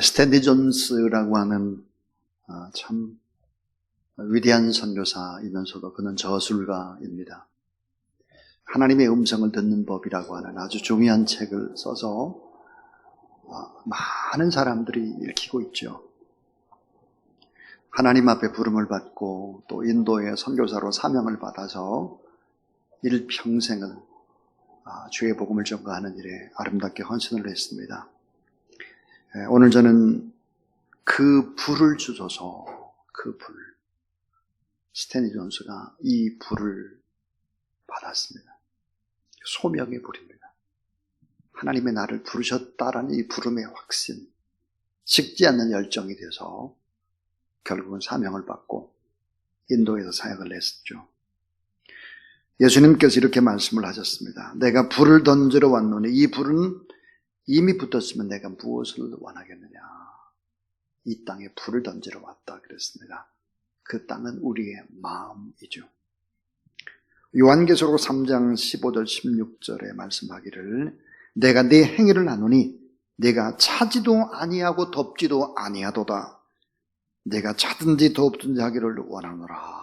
스탠리 존스라고 하는 참 위대한 선교사이면서도 그는 저술가입니다. 하나님의 음성을 듣는 법이라고 하는 아주 중요한 책을 써서 많은 사람들이 읽히고 있죠. 하나님 앞에 부름을 받고 또 인도의 선교사로 사명을 받아서 일평생을 주의 복음을 전가하는 일에 아름답게 헌신을 했습니다. 오늘 저는 그 불을 주소서, 그 불, 스탠리 존스가 이 불을 받았습니다. 소명의 불입니다. 하나님의 나를 부르셨다라는 이 부름의 확신, 식지 않는 열정이 돼서 결국은 사명을 받고 인도에서 사역을 했었죠. 예수님께서 이렇게 말씀을 하셨습니다. 내가 불을 던지러 왔노니 이 불은 이미 붙었으면 내가 무엇을 원하겠느냐. 이 땅에 불을 던지러 왔다 그랬습니다. 그 땅은 우리의 마음이죠. 요한계시록 3장 15절 16절에 말씀하기를 내가 네 행위를 아노니 내가 차지도 아니하고 덥지도 아니하도다. 내가 차든지 덥든지 하기를 원하노라.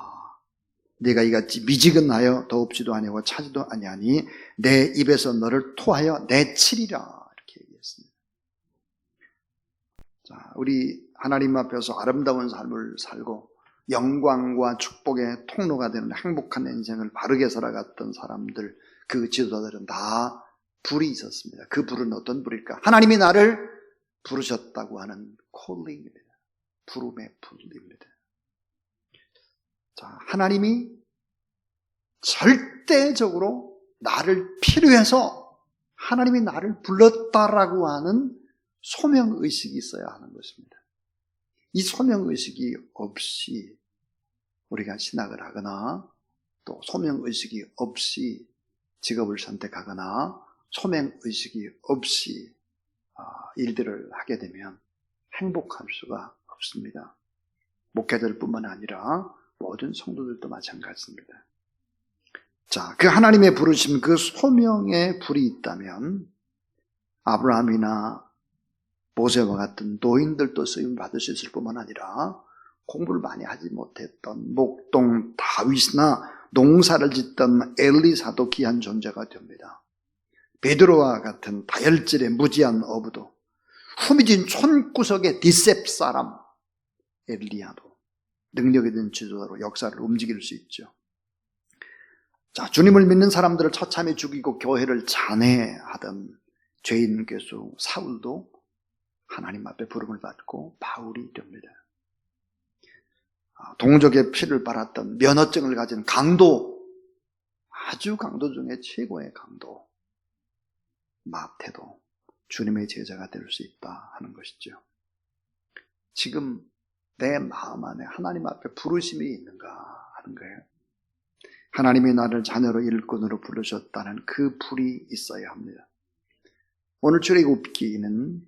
네가 이같이 미지근하여 더웁지도 아니하고 차지도 아니하니 내 입에서 너를 토하여 내치리라. 이렇게 얘기했습니다. 자, 우리 하나님 앞에서 아름다운 삶을 살고 영광과 축복의 통로가 되는 행복한 인생을 바르게 살아갔던 사람들, 그 지도자들은 다 불이 있었습니다. 그 불은 어떤 불일까? 하나님이 나를 부르셨다고 하는 콜링입니다. 부름의 불입니다. 자, 하나님이 절대적으로 나를 필요해서 하나님이 나를 불렀다라고 하는 소명의식이 있어야 하는 것입니다. 이 소명의식이 없이 우리가 신학을 하거나 또 소명의식이 없이 직업을 선택하거나 소명의식이 없이 일들을 하게 되면 행복할 수가 없습니다. 목회자들뿐만 아니라 모든 성도들도 마찬가지입니다. 자, 그 하나님의 부르심, 그 소명의 불이 있다면 아브라함이나 모세와 같은 노인들도 쓰임 받을 수 있을 뿐만 아니라 공부를 많이 하지 못했던 목동 다윗이나 농사를 짓던 엘리사도 귀한 존재가 됩니다. 베드로와 같은 다혈질의 무지한 어부도, 후미진 촌구석의 디셉 사람 엘리야도 능력 있는 지도자로 역사를 움직일 수 있죠. 자, 주님을 믿는 사람들을 처참히 죽이고 교회를 잔해하던 죄인 괴수 사울도 하나님 앞에 부름을 받고 바울이 됩니다. 동족의 피를 빨았던 면허증을 가진 강도, 아주 강도 중에 최고의 강도 마태도 주님의 제자가 될 수 있다 하는 것이죠. 지금 내 마음 안에 하나님 앞에 부르심이 있는가 하는 거예요. 하나님이 나를 자녀로 일꾼으로 부르셨다는 그 불이 있어야 합니다. 오늘 출애굽기는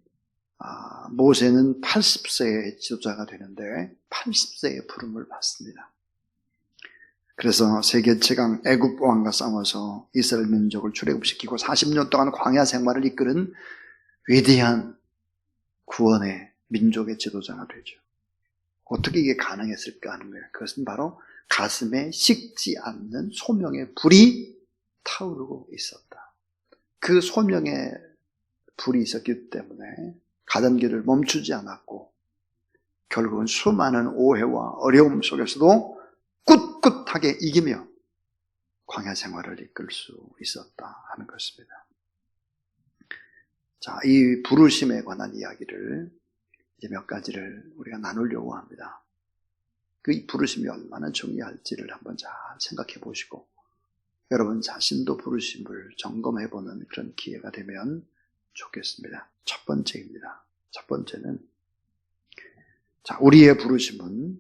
모세는 80세의 지도자가 되는데 80세의 부름을 받습니다. 그래서 세계 최강 애굽 왕과 싸워서 이스라엘 민족을 출애굽시키고 40년 동안 광야 생활을 이끄는 위대한 구원의 민족의 지도자가 되죠. 어떻게 이게 가능했을까 하는 거예요. 그것은 바로 가슴에 식지 않는 소명의 불이 타오르고 있었다. 그 소명의 불이 있었기 때문에 가던 길을 멈추지 않았고 결국은 수많은 오해와 어려움 속에서도 꿋꿋하게 이기며 광야 생활을 이끌 수 있었다 하는 것입니다. 자, 이 부르심에 관한 이야기를 이제 몇 가지를 우리가 나누려고 합니다. 그 부르심이 얼마나 중요할지를 한번 잘 생각해 보시고 여러분 자신도 부르심을 점검해 보는 그런 기회가 되면 좋겠습니다. 첫 번째입니다. 첫 번째는 우리의 부르심은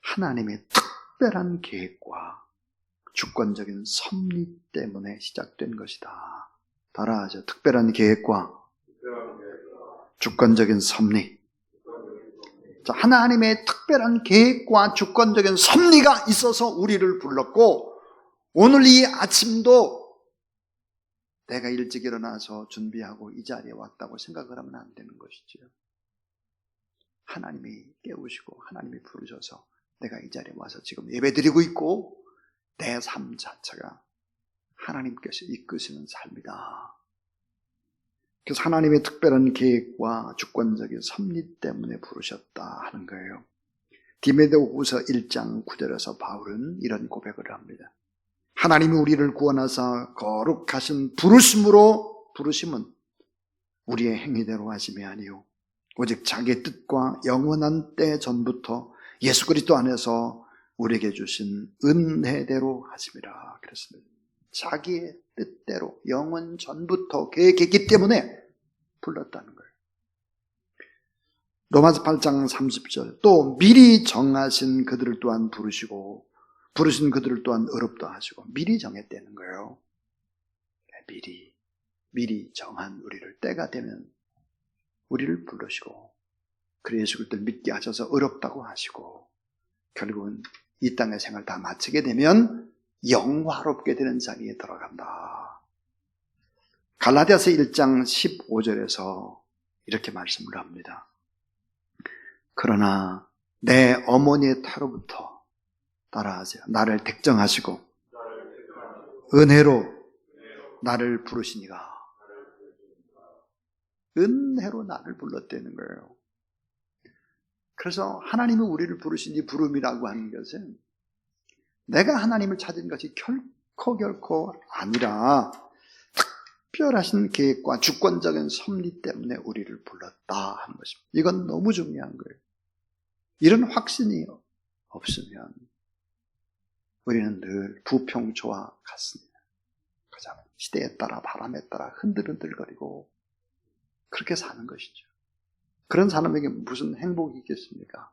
하나님의 특별한 계획과 주권적인 섭리 때문에 시작된 것이다. 따라하죠. 특별한 계획과 주권적인 섭리. 하나님의 특별한 계획과 주권적인 섭리가 있어서 우리를 불렀고 오늘 이 아침도 내가 일찍 일어나서 준비하고 이 자리에 왔다고 생각을 하면 안 되는 것이지요. 하나님이 깨우시고 하나님이 부르셔서 내가 이 자리에 와서 지금 예배드리고 있고 내 삶 자체가 하나님께서 이끄시는 삶이다. 그래서 하나님의 특별한 계획과 주권적인 섭리 때문에 부르셨다 하는 거예요. 디모데후서 1장 9절에서 바울은 이런 고백을 합니다. 하나님이 우리를 구원하사 거룩하신 부르심은 우리의 행위대로 하심이 아니요 오직 자기의 뜻과 영원한 때 전부터 예수 그리스도 안에서 우리에게 주신 은혜대로 하심이라 그랬습니다. 자기의 뜻대로 영원 전부터 계획했기 때문에 불렀다는 거예요. 로마서 8장 30절 또 미리 정하신 그들을 또한 부르시고 부르신 그들을 또한 의롭다 하시고 미리 정했다는 거예요. 미리 정한 우리를 때가 되면 우리를 부르시고 그리고 예수 그리스도를 믿게 하셔서 의롭다고 하시고 결국은 이 땅의 생활 다 마치게 되면 영화롭게 되는 자리에 들어간다. 갈라디아서 1장 15절에서 이렇게 말씀을 합니다. 그러나 내 어머니의胎로부터 따라하세요. 나를 택정하시고 은혜로 나를 부르시니가. 은혜로 나를 불렀다는 거예요. 그래서 하나님이 우리를 부르신 이 부름이라고 하는 것은 내가 하나님을 찾은 것이 결코 아니라 특별하신 계획과 주권적인 섭리 때문에 우리를 불렀다 하는 것입니다. 이건 너무 중요한 거예요. 이런 확신이 없으면 우리는 늘 부평초와 같습니다. 그저 시대에 따라 바람에 따라 흔들흔들거리고 그렇게 사는 것이죠. 그런 사람에게 무슨 행복이 있겠습니까?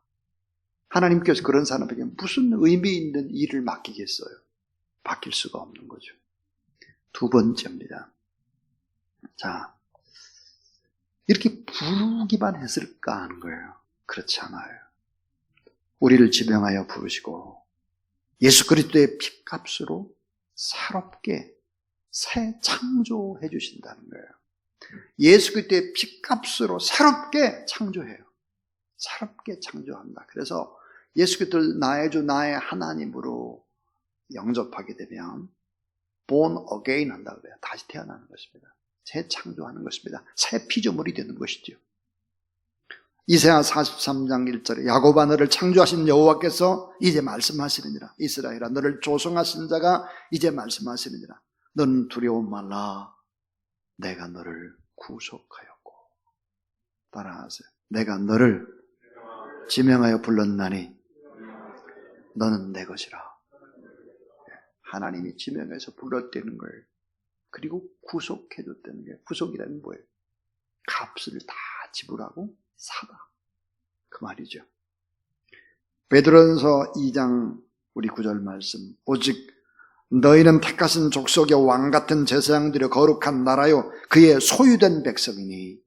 하나님께서 그런 사람에게 무슨 의미 있는 일을 맡기겠어요? 바뀔 수가 없는 거죠. 두 번째입니다. 자, 이렇게 부르기만 했을까 하는 거예요. 그렇지 않아요. 우리를 지명하여 부르시고 예수 그리스도의 핏값으로 새롭게 새 창조해 주신다는 거예요. 예수 그리스도의 핏값으로 새롭게 창조해요. 새롭게 창조한다. 그래서 예수 그리스도를 나의 주 나의 하나님으로 영접하게 되면 born again 한다고 해요. 다시 태어나는 것입니다. 재창조하는 것입니다. 새 피조물이 되는 것이죠. 이사야 43장 1절에 야곱아 너를 창조하신 여호와께서 이제 말씀하시느니라. 이스라엘아 너를 조성하신 자가 이제 말씀하시느니라. 너는 두려움 말라. 내가 너를 구속하였고. 따라하세요. 내가 너를 지명하여 불렀나니 너는 내 것이라. 하나님이 지명해서 불렀다는 거예요. 그리고 구속해줬다는 거예요. 구속이라는 뭐예요? 값을 다 지불하고 사다. 그 말이죠. 베드로전서 2장 우리 9절 말씀. 오직 너희는 택하신 족속의 왕같은 제사장들의 거룩한 나라요 그의 소유된 백성이니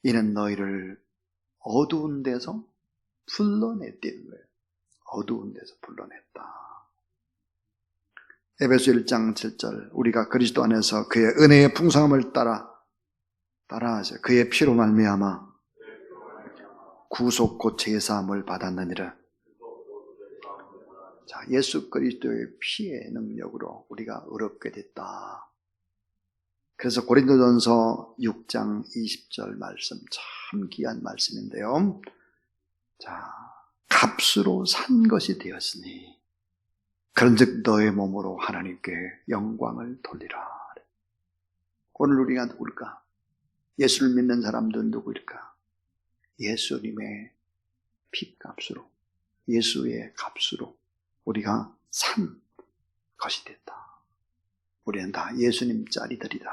이는 너희를 어두운 데서 불러냈다는 거예요. 어두운 데서 불러냈다. 에베소 1장 7절 우리가 그리스도 안에서 그의 은혜의 풍성함을 따라하세요. 그의 피로 말미암아 구속 곧 제사함을 받았느니라. 자, 예수 그리스도의 피의 능력으로 우리가 의롭게 됐다. 그래서 고린도전서 6장 20절 말씀 참 귀한 말씀인데요. 자, 값으로 산 것이 되었으니 그런즉 너의 몸으로 하나님께 영광을 돌리라. 오늘 우리가 누굴까? 예수를 믿는 사람들은 누구일까? 예수님의 피값으로 예수의 값으로 우리가 산 것이 됐다. 우리는 다 예수님 짤이들이다.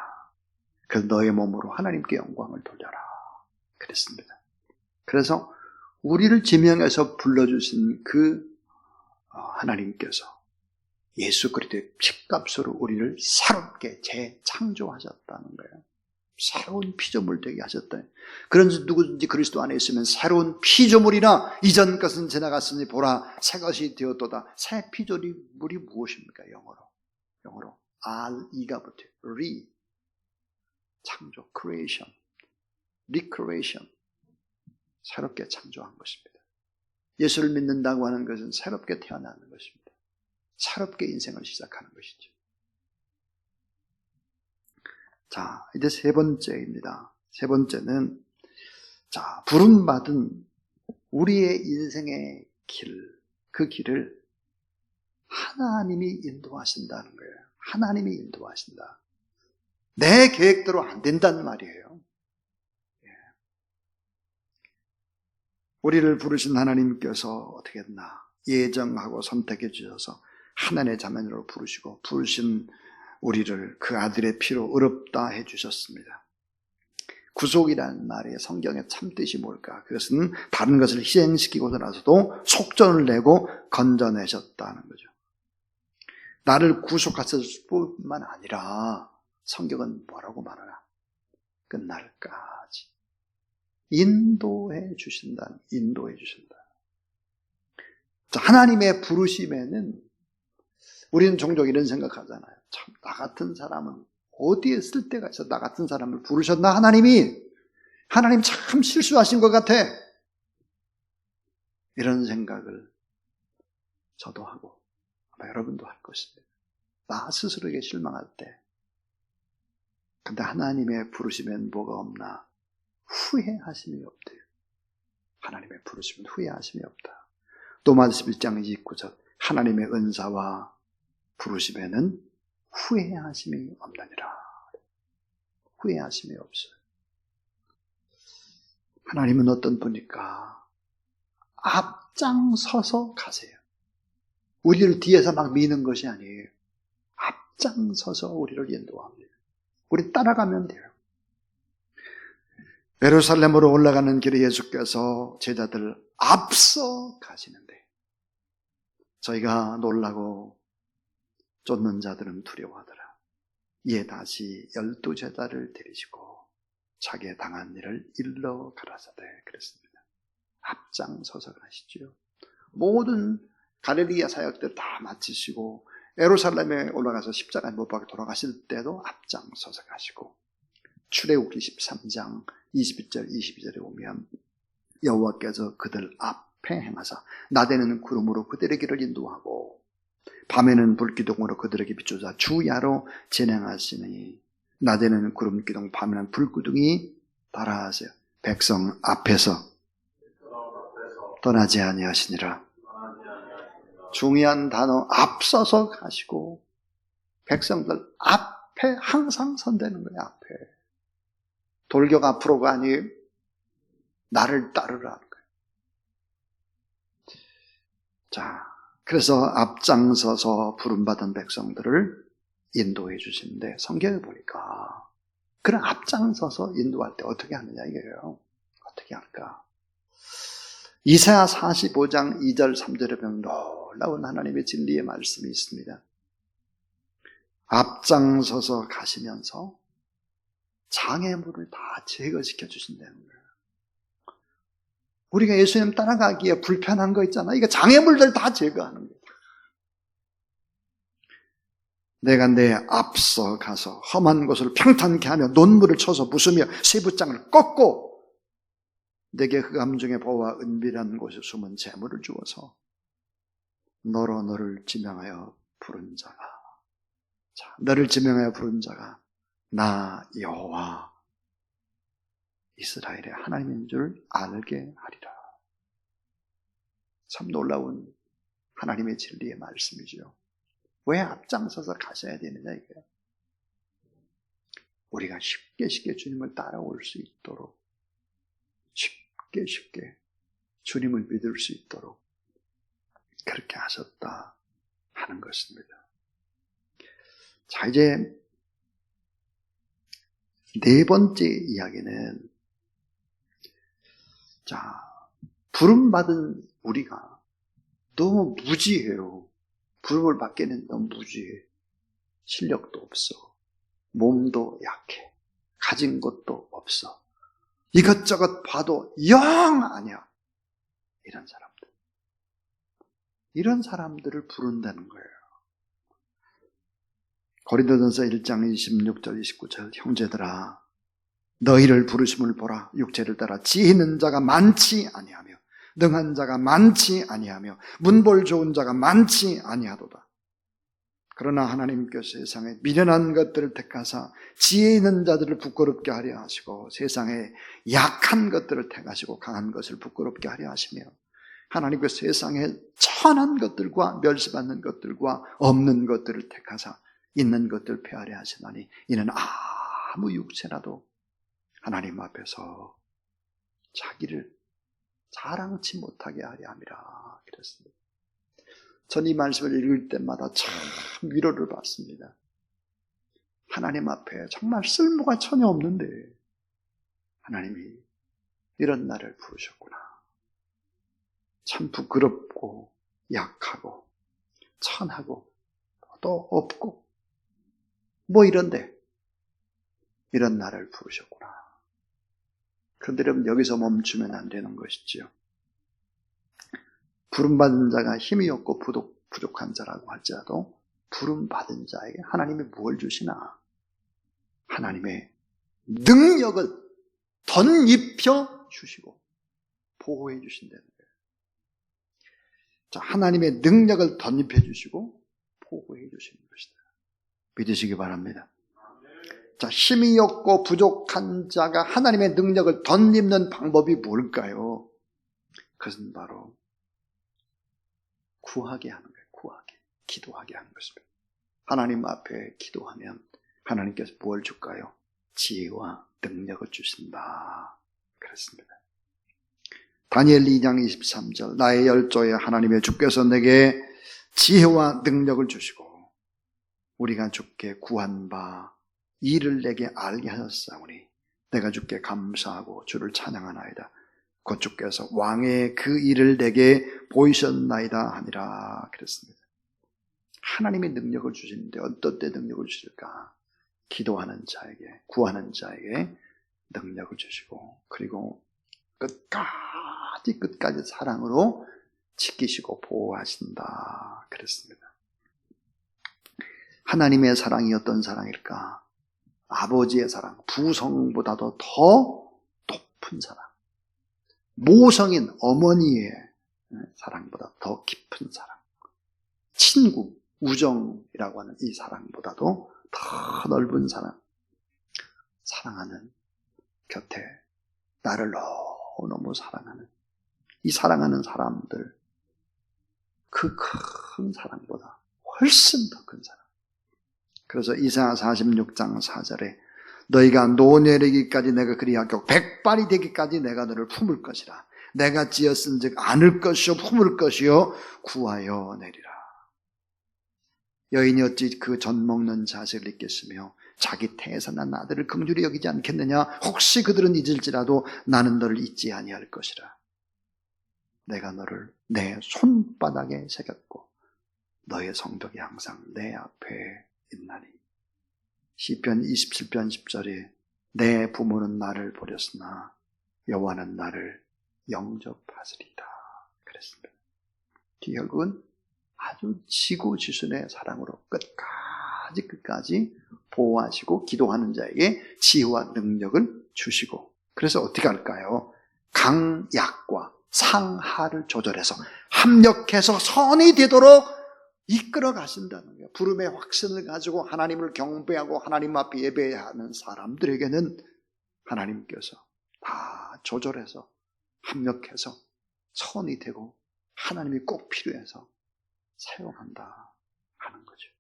그래서 너의 몸으로 하나님께 영광을 돌려라. 그랬습니다. 그래서 우리를 지명해서 불러주신 그 하나님께서 예수 그리스도의 피값으로 우리를 새롭게 재창조하셨다는 거예요. 새로운 피조물 되게 하셨다. 그런지 누구든지 그리스도 안에 있으면 새로운 피조물이나 이전 것은 지나갔으니 보라 새 것이 되었도다. 새 피조물이 무엇입니까? 영어로 RE가 붙어요. 창조, creation, recreation. 새롭게 창조한 것입니다. 예수를 믿는다고 하는 것은 새롭게 태어나는 것입니다. 새롭게 인생을 시작하는 것이죠. 자, 이제 세 번째입니다. 세 번째는, 자, 부름받은 우리의 인생의 길, 그 길을 하나님이 인도하신다는 거예요. 하나님이 인도하신다. 내 계획대로 안 된다는 말이에요. 우리를 부르신 하나님께서 어떻게 했나? 예정하고 선택해 주셔서 하나님의 자녀로 부르시고 부르신 우리를 그 아들의 피로 의롭다 해주셨습니다. 구속이라는 말이 성경의 참뜻이 뭘까? 그것은 다른 것을 희생시키고 나서도 속전을 내고 건져내셨다는 거죠. 나를 구속하셨을 뿐만 아니라 성경은 뭐라고 말하나? 끝날까지 인도해 주신다. 인도해 주신다. 자, 하나님의 부르심에는 우리는 종종 이런 생각하잖아요. 참, 나 같은 사람은 어디에 쓸 데가 있어? 나 같은 사람을 부르셨나? 하나님 참 실수하신 것 같아. 이런 생각을 저도 하고 아마 여러분도 할 것입니다. 나 스스로에게 실망할 때. 근데 하나님의 부르심엔 뭐가 없나? 후회하심이 없대요. 하나님의 부르심은 후회하심이 없다. 로마서 1장 29절 하나님의 은사와 부르심에는 후회하심이 없느니라. 후회하심이 없어요. 하나님은 어떤 분일까? 앞장서서 가세요. 우리를 뒤에서 막 미는 것이 아니에요. 앞장서서 우리를 인도합니다. 우리 따라가면 돼요. 예루살렘으로 올라가는 길에 예수께서 제자들을 앞서 가시는데 저희가 놀라고 쫓는 자들은 두려워하더라. 이에 다시 12제자를 데리시고 자기의 당한 일을 일러 가라사대 그랬습니다. 앞장서서 가시죠. 모든 갈릴리아 사역들 다 마치시고 예루살렘에 올라가서 십자가에 못 박혀 돌아가실 때도 앞장서서 가시고 출애굽기 13장 21절 22절에 보면 여호와께서 그들 앞에 행하사 낮에는 구름으로 그들의 길을 인도하고 밤에는 불기둥으로 그들에게 비추사 주야로 진행하시니 낮에는 구름기둥 밤에는 불기둥이 달아하세요. 백성 앞에서 떠나지 아니하시니라. 중요한 단어 앞서서 가시고 백성들 앞에 항상 선대는 거예요. 앞에 돌격 앞으로가 아니에요. 나를 따르라는 거예요. 자, 그래서 앞장서서 부름받은 백성들을 인도해 주시는데 성경을 보니까 그런 앞장서서 인도할 때 어떻게 하느냐 이거예요. 어떻게 할까? 이사야 45장 2절 3절에 보면 놀라운 하나님의 진리의 말씀이 있습니다. 앞장서서 가시면서 장애물을 다 제거시켜 주신다는 거예요. 우리가 예수님 따라가기에 불편한 거 있잖아. 이거 장애물들 다 제거하는 거예요. 내가 내 앞서 가서 험한 곳을 평탄케 하며 논물을 쳐서 부수며 쇠붙장을 꺾고 내게 흑암 중에 보와 은밀한 곳에 숨은 재물을 주어서 너로 너를 지명하여 부른 자가 자, 너를 지명하여 부른 자가 나 여호와 이스라엘의 하나님인 줄 알게 하리라. 참 놀라운 하나님의 진리의 말씀이죠. 왜 앞장서서 가셔야 되느냐 이거예요. 우리가 쉽게 주님을 따라올 수 있도록 쉽게 주님을 믿을 수 있도록 그렇게 하셨다 하는 것입니다. 자, 이제 네 번째 이야기는 자, 부름받은 우리가 너무 무지해요. 부름을 받기에는 너무 무지해. 실력도 없어. 몸도 약해. 가진 것도 없어. 이것저것 봐도 영 아니야. 이런 사람들을 부른다는 거예요. 고린도전서 1장 26절 29절 형제들아 너희를 부르심을 보라. 육체를 따라 지혜 있는 자가 많지 아니하며 능한 자가 많지 아니하며 문볼 좋은 자가 많지 아니하도다. 그러나 하나님께서 세상에 미련한 것들을 택하사 지혜 있는 자들을 부끄럽게 하려 하시고 세상에 약한 것들을 택하시고 강한 것을 부끄럽게 하려 하시며 하나님께서 세상에 천한 것들과 멸시받는 것들과 없는 것들을 택하사 있는 것들을 폐하려 하시나니 이는 아무 육체라도 하나님 앞에서 자기를 자랑치 못하게 하려 함이라 그랬습니다. 전 이 말씀을 읽을 때마다 참 위로를 받습니다. 하나님 앞에 정말 쓸모가 전혀 없는데 하나님이 이런 나를 부르셨구나. 참 부끄럽고 약하고 천하고 또 없고 뭐 이런데 이런 나를 부르셨구나. 그런데 여러분 여기서 멈추면 안 되는 것이지요. 부름받은 자가 힘이 없고 부족한 자라고 할지라도 부름받은 자에게 하나님이 무엇을 주시나? 하나님의 능력을 덧입혀 주시고 보호해 주신다는 거예요. 자, 하나님의 능력을 덧입혀 주시고 보호해 주시는 것이다. 믿으시기 바랍니다. 자, 힘이 없고 부족한 자가 하나님의 능력을 덧입는 방법이 뭘까요? 그것은 바로 구하게 하는 거예요. 구하게. 기도하게 하는 것입니다. 하나님 앞에 기도하면 하나님께서 뭘 줄까요? 지혜와 능력을 주신다. 그렇습니다. 다니엘 2장 23절 나의 열조에 하나님의 주께서 내게 지혜와 능력을 주시고 우리가 주께 구한 바 이를 내게 알게 하셨사오니 내가 주께 감사하고 주를 찬양하나이다. 곧 주께서 왕의 그 일을 내게 보이셨나이다 하니라 그랬습니다. 하나님이 능력을 주시는데 어떤 때 능력을 주실까? 기도하는 자에게, 구하는 자에게 능력을 주시고 그리고 끝까지 사랑으로 지키시고 보호하신다 그랬습니다. 하나님의 사랑이 어떤 사랑일까? 아버지의 사랑, 부성보다도 더 높은 사랑, 모성인 어머니의 사랑보다 더 깊은 사랑, 친구, 우정이라고 하는 이 사랑보다도 더 넓은 사랑, 사랑하는 곁에 나를 너무너무 사랑하는 이 사랑하는 사람들, 그 큰 사랑보다 훨씬 더 큰 사랑. 그래서 이사야 46장 4절에 너희가 노년이기까지 내가 그리하고 백발이 되기까지 내가 너를 품을 것이라. 내가 지었은즉 안을 것이요 품을 것이요 구하여 내리라. 여인이 어찌 그 젖 먹는 자식을 잊겠으며 자기 태에서 난 아들을 긍휼히 여기지 않겠느냐. 혹시 그들은 잊을지라도 나는 너를 잊지 아니할 것이라. 내가 너를 내 손바닥에 새겼고 너의 성벽이 항상 내 앞에 있나니. 시편 27편 10절에 내 부모는 나를 버렸으나 여호와는 나를 영접하시리다 그랬습니다. 결국은 아주 지고지순의 사랑으로 끝까지 보호하시고 기도하는 자에게 지혜와 능력을 주시고 그래서 어떻게 할까요? 강약과 상하를 조절해서 합력해서 선이 되도록 이끌어 가신다는 거예요. 부름의 확신을 가지고 하나님을 경배하고 하나님 앞에 예배하는 사람들에게는 하나님께서 다 조절해서 합력해서 선이 되고 하나님이 꼭 필요해서 사용한다 하는 거죠.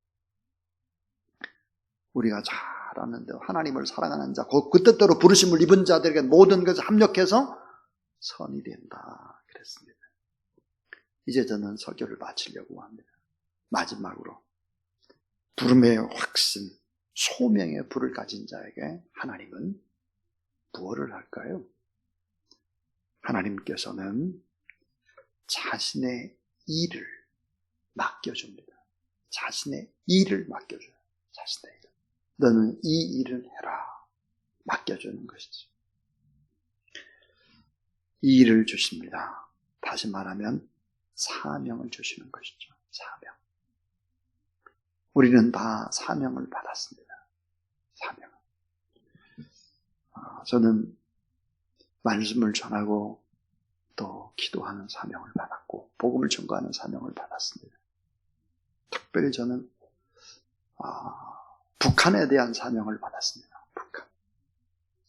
우리가 잘 아는데 하나님을 사랑하는 자, 그 뜻대로 부르심을 입은 자들에게 모든 것을 합력해서 선이 된다 그랬습니다. 이제 저는 설교를 마치려고 합니다. 마지막으로 부름의 확신, 소명의 불을 가진 자에게 하나님은 무엇을 할까요? 하나님께서는 자신의 일을 맡겨줍니다. 자신의 일을 맡겨줘요. 자신의 일. 너는 이 일을 해라. 맡겨주는 것이죠. 이 일을 주십니다. 다시 말하면 사명을 주시는 것이죠. 사명. 우리는 다 사명을 받았습니다. 사명. 저는 말씀을 전하고 또 기도하는 사명을 받았고 복음을 전가하는 사명을 받았습니다. 특별히 저는 북한에 대한 사명을 받았습니다. 북한.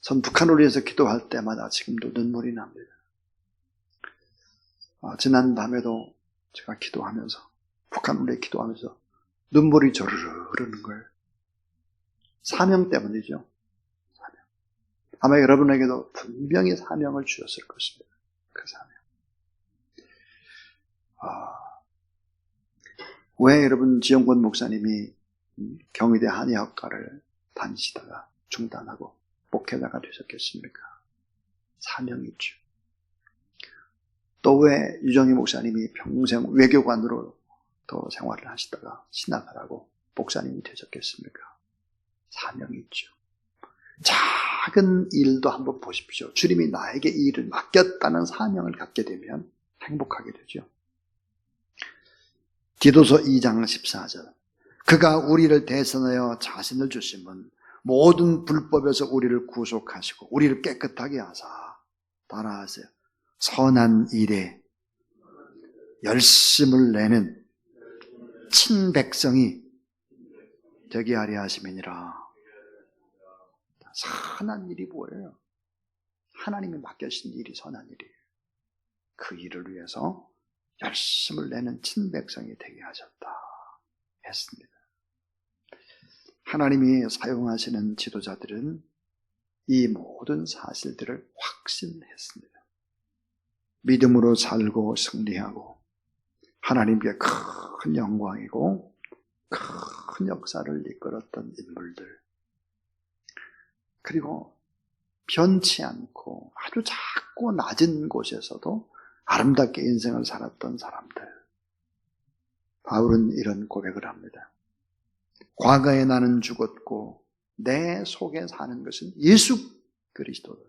전 북한을 위해서 기도할 때마다 지금도 눈물이 납니다. 지난 밤에도 제가 기도하면서 북한을 위해 기도하면서 눈물이 조르르 흐르는 거예요. 사명 때문이죠. 사명. 아마 여러분에게도 분명히 사명을 주셨을 것입니다. 그 사명. 왜 여러분 지영권 목사님이 경희대 한의학과를 다니시다가 중단하고 목회자가 되셨겠습니까? 사명이 있죠. 또 왜 유정희 목사님이 평생 외교관으로 더 생활을 하시다가 신학을 하고 목사님이 되셨겠습니까? 사명이 있죠. 작은 일도 한번 보십시오. 주님이 나에게 이 일을 맡겼다는 사명을 갖게 되면 행복하게 되죠. 디도서 2장 14절. 그가 우리를 대선하여 자신을 주심은 모든 불법에서 우리를 구속하시고 우리를 깨끗하게 하사 따라하세요. 선한 일에 열심을 내는 친백성이 되게 하려 하심이니라. 선한 일이 뭐예요? 하나님이 맡겨신 일이 선한 일이에요. 그 일을 위해서 열심을 내는 친백성이 되게 하셨다 했습니다. 하나님이 사용하시는 지도자들은 이 모든 사실들을 확신했습니다. 믿음으로 살고 승리하고 하나님께 큰 영광이고 큰 역사를 이끌었던 인물들, 그리고 변치 않고 아주 작고 낮은 곳에서도 아름답게 인생을 살았던 사람들. 바울은 이런 고백을 합니다. 과거에 나는 죽었고 내 속에 사는 것은 예수 그리스도다.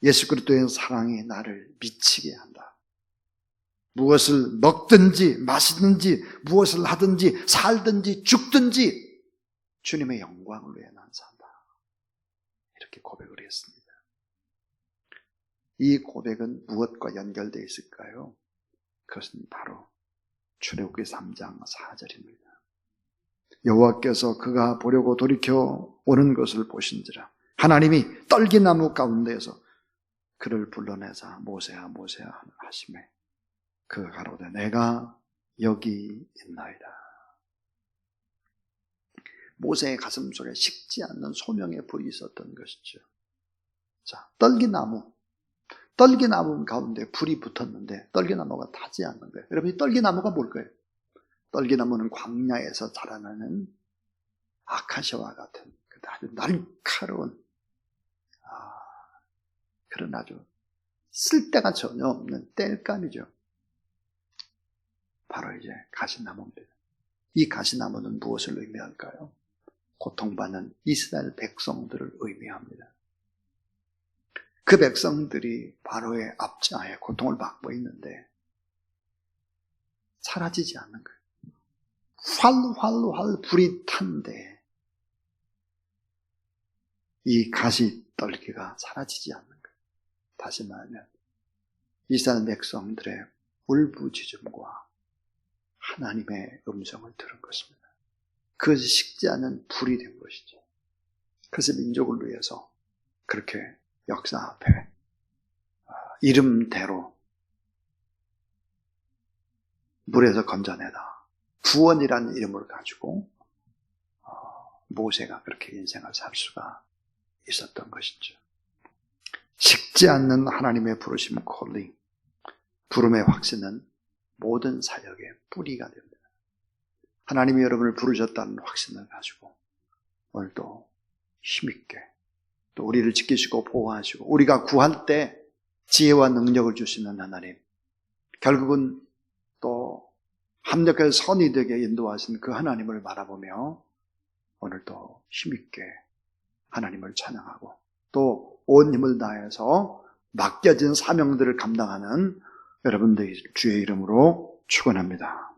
예수 그리스도의 사랑이 나를 미치게 한다. 무엇을 먹든지 마시든지 무엇을 하든지 살든지 죽든지 주님의 영광을 위해 난 산다. 이렇게 고백을 했습니다. 이 고백은 무엇과 연결되어 있을까요? 그것은 바로 출애굽기 3장 4절입니다. 여호와께서 그가 보려고 돌이켜 오는 것을 보신지라 하나님이 떨기나무 가운데에서 그를 불러내사 모세야 모세야 하시매 그가 가로되 내가 여기 있나이다. 모세의 가슴 속에 식지 않는 소명의 불이 있었던 것이죠. 자, 떨기나무 가운데 불이 붙었는데 떨기나무가 타지 않는 거예요. 여러분, 이 떨기나무가 뭘까요? 떨기나무는 광야에서 자라나는 아카시아와 같은 아주 날카로운 그런 아주 쓸데가 전혀 없는 땔감이죠. 바로 이제 가시나무입니다. 이 가시나무는 무엇을 의미할까요? 고통받는 이스라엘 백성들을 의미합니다. 그 백성들이 바로의 압제하에 고통을 받고 있는데 사라지지 않는 거예요. 활활활 불이 탄데 이 가시떨기가 사라지지 않는 거예요. 다시 말하면 이스라엘 백성들의 울부짖음과 하나님의 음성을 들은 것입니다. 그것이 식지 않은 불이 된 것이죠. 그래서 민족을 위해서 그렇게 역사 앞에 이름대로 물에서 건져내다 구원이라는 이름을 가지고 모세가 그렇게 인생을 살 수가 있었던 것이죠. 식지 않는 하나님의 부르심 콜링, 부름의 확신은 모든 사역의 뿌리가 됩니다. 하나님이 여러분을 부르셨다는 확신을 가지고 오늘도 힘있게 또 우리를 지키시고 보호하시고 우리가 구할 때 지혜와 능력을 주시는 하나님, 결국은 또 합력해서 선이 되게 인도하신 그 하나님을 바라보며 오늘도 힘있게 하나님을 찬양하고 또 온 힘을 다해서 맡겨진 사명들을 감당하는 여러분들의 주의 이름으로 축원합니다.